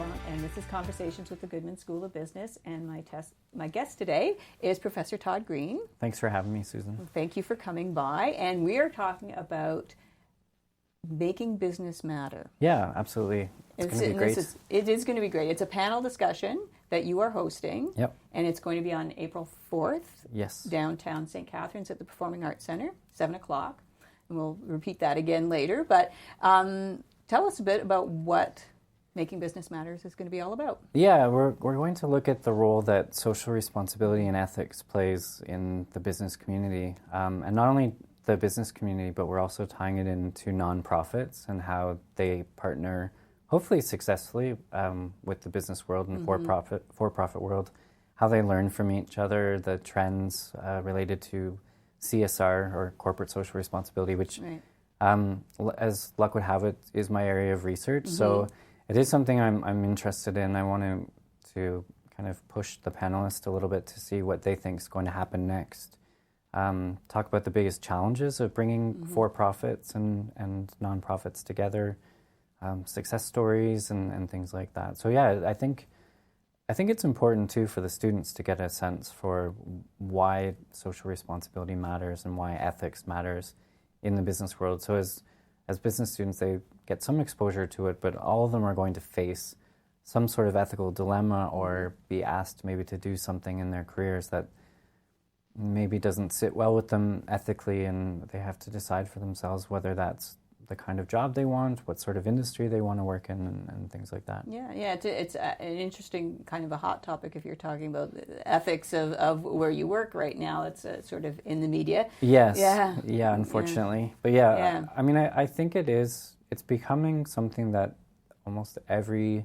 and this is Conversations with the Goodman School of Business, and my guest today is Professor Todd Green. Thanks for having me, Susan. Thank you for coming by, and we are talking about making business matter. Yeah, absolutely. It's going to be great. It is going to be great. It's a panel discussion that you are hosting. Yep. And it's going to be on April 4th. Yes. Downtown St. Catharines at the Performing Arts Center, 7 o'clock. And we'll repeat that again later. But tell us a bit about what Making Business Matters is going to be all about. Yeah, we're going to look at the role that social responsibility and ethics plays in the business community. And not only the business community, but we're also tying it into nonprofits and how they partner, hopefully successfully, with the business world and for-profit world, how they learn from each other, the trends related to CSR, or corporate social responsibility, which, as luck would have it, is my area of research. Mm-hmm. So it is something I'm interested in. I want to kind of push the panelists a little bit to see what they think is going to happen next. Talk about the biggest challenges of bringing for-profits and nonprofits together, success stories and things like that. So yeah, I think it's important too for the students to get a sense for why social responsibility matters and why ethics matters in the business world. So as business students, they get some exposure to it, but all of them are going to face some sort of ethical dilemma or be asked maybe to do something in their careers that maybe doesn't sit well with them ethically, and they have to decide for themselves whether that's the kind of job they want, what sort of industry they want to work in, and things like that. Yeah, it's an interesting kind of a hot topic if you're talking about the ethics of where you work right now. It's sort of in the media. Yes. Yeah, unfortunately. Yeah. But I mean, I think it's becoming something that almost every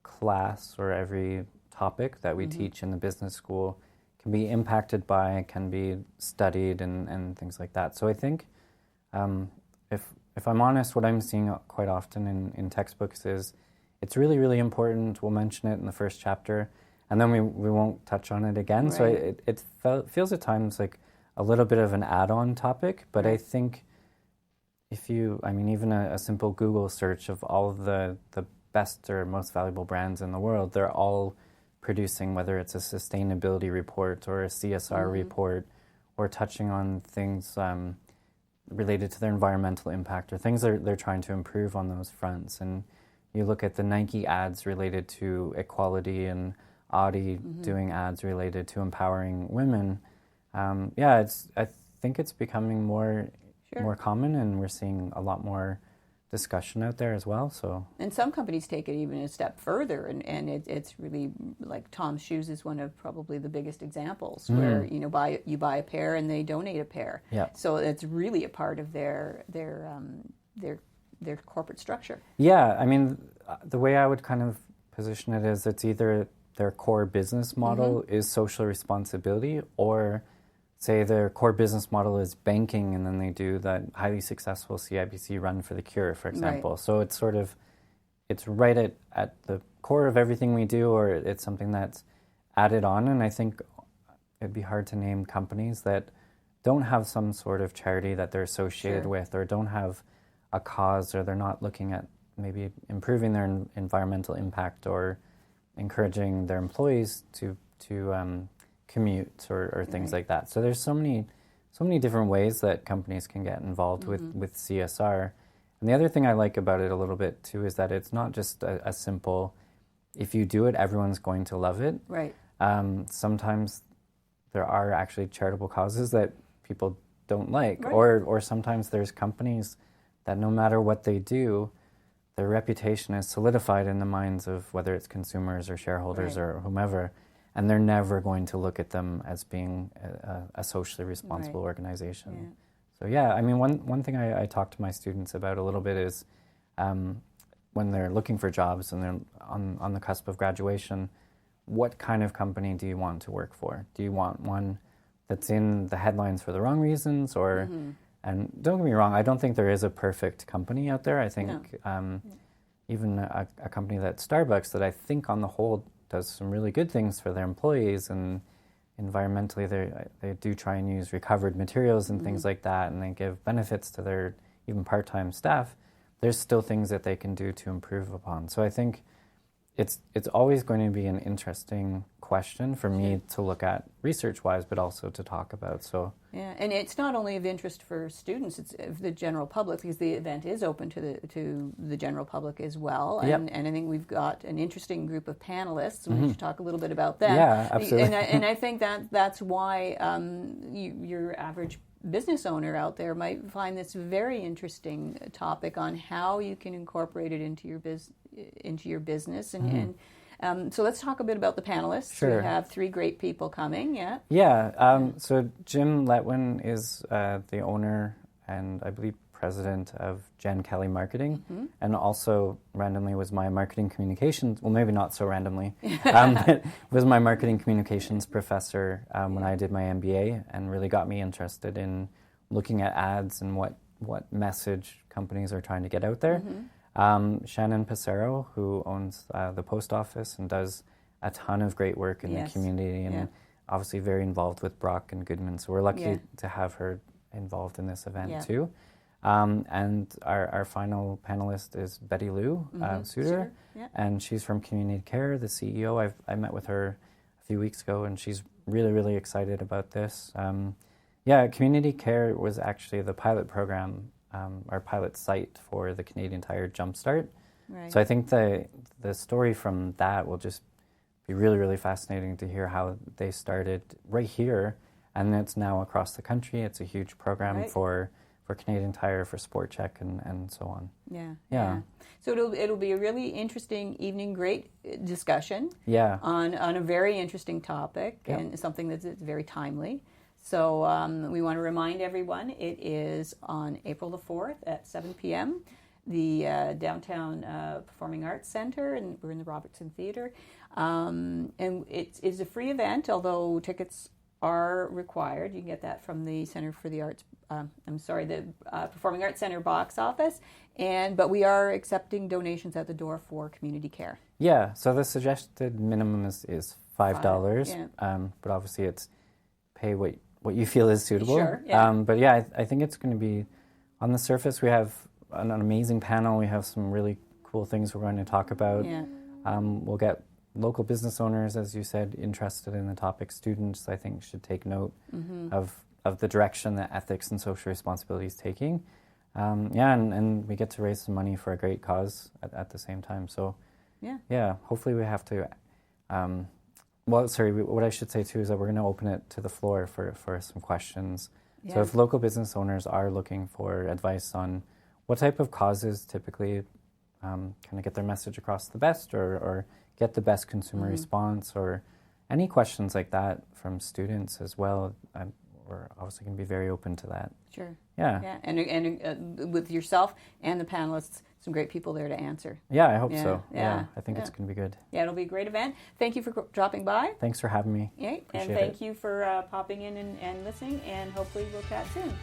class or every topic that we teach in the business school can be impacted by, can be studied, and things like that. So I think if I'm honest, what I'm seeing quite often in textbooks is it's really, really important. We'll mention it in the first chapter, and then we won't touch on it again. Right. So it feels at times like a little bit of an add-on topic, but I think even a simple Google search of all of the best or most valuable brands in the world, they're all producing, whether it's a sustainability report or a CSR report, or touching on things related to their environmental impact or things they're trying to improve on those fronts. And you look at the Nike ads related to equality and Audi doing ads related to empowering women. I think it's becoming more common, and we're seeing a lot more discussion out there as well. So, and some companies take it even a step further, and it's really like Tom's Shoes is one of probably the biggest examples where you buy a pair and they donate a pair. Yeah. So it's really a part of their corporate structure. Yeah, I mean, the way I would kind of position it is it's either their core business model is social responsibility, or say their core business model is banking, and then they do that highly successful CIBC Run for the Cure, for example. Right. So it's right at the core of everything we do, or it's something that's added on. And I think it'd be hard to name companies that don't have some sort of charity that they're associated with, or don't have a cause, or they're not looking at maybe improving their environmental impact or encouraging their employees to commute or things like that. So there's so many different ways that companies can get involved with CSR. And the other thing I like about it a little bit too is that it's not just a simple, if you do it, everyone's going to love it. Right. Sometimes there are actually charitable causes that people don't like, or sometimes there's companies that no matter what they do, their reputation is solidified in the minds of whether it's consumers or shareholders or whomever, and they're never going to look at them as being a socially responsible organization. Yeah. So yeah, I mean, one thing I talk to my students about a little bit is when they're looking for jobs and they're on the cusp of graduation, what kind of company do you want to work for? Do you want one that's in the headlines for the wrong reasons, or and don't get me wrong, I don't think there is a perfect company out there. I think even a company that Starbucks, that I think on the whole does some really good things for their employees, and environmentally they do try and use recovered materials and things like that, and they give benefits to their even part-time staff. There's still things that they can do to improve upon. So I think it's always going to be an interesting question for me to look at research-wise, but also to talk about. So yeah, and it's not only of interest for students; it's of the general public, because the event is open to the general public as well. And, and I think we've got an interesting group of panelists, and we should talk a little bit about them. Yeah, absolutely. And I think that's why your average business owner out there might find this very interesting topic on how you can incorporate it into your business. And so let's talk a bit about the panelists. Sure. We have 3 great people coming. So Jim Letwin is the owner and I believe president of Jen Kelly Marketing, and also randomly was my marketing communications, well, maybe not so randomly, but was my marketing communications professor when I did my MBA, and really got me interested in looking at ads and what message companies are trying to get out there. Shannon Passero, who owns the post office and does a ton of great work in the community, and obviously very involved with Brock and Goodman, so we're lucky to have her involved in this event too. And our final panelist is Betty Lou Suter, and she's from Community Care, the CEO. I met with her a few weeks ago, and she's really, really excited about this. Community Care was actually the pilot program, our pilot site for the Canadian Tire Jumpstart. Right. So I think the story from that will just be really, really fascinating to hear how they started right here, and it's now across the country. It's a huge program for Canadian Tire, for Sport Check, and so on. Yeah. So it'll be a really interesting evening, great discussion. Yeah. On a very interesting topic and something that's very timely. So we want to remind everyone it is on April the 4th at 7 p.m. The Downtown Performing Arts Center, and we're in the Robertson Theatre. And it is a free event, although tickets are required. You can get that from the Center for the Arts, the Performing Arts Center box office. But we are accepting donations at the door for Community Care. Yeah, so the suggested minimum is $5, but obviously it's pay what you feel is suitable. Sure, yeah. But yeah, I think it's going to be, on the surface, we have an amazing panel. We have some really cool things we're going to talk about. Yeah. We'll get local business owners, as you said, interested in the topic. Students, I think, should take note of the direction that ethics and social responsibility is taking. And we get to raise some money for a great cause at the same time. So, hopefully we have to... what I should say, too, is that we're going to open it to the floor for some questions. Yeah. So if local business owners are looking for advice on what type of causes typically kind of get their message across the best, or get the best consumer response, or any questions like that from students as well, we're obviously going to be very open to that. Sure. Yeah. And with yourself and the panelists, some great people there to answer. Yeah, I hope so. Yeah, I think it's going to be good. Yeah, it'll be a great event. Thank you for dropping by. Thanks for having me. Yeah, and thank you for popping in and listening, and hopefully we'll chat soon.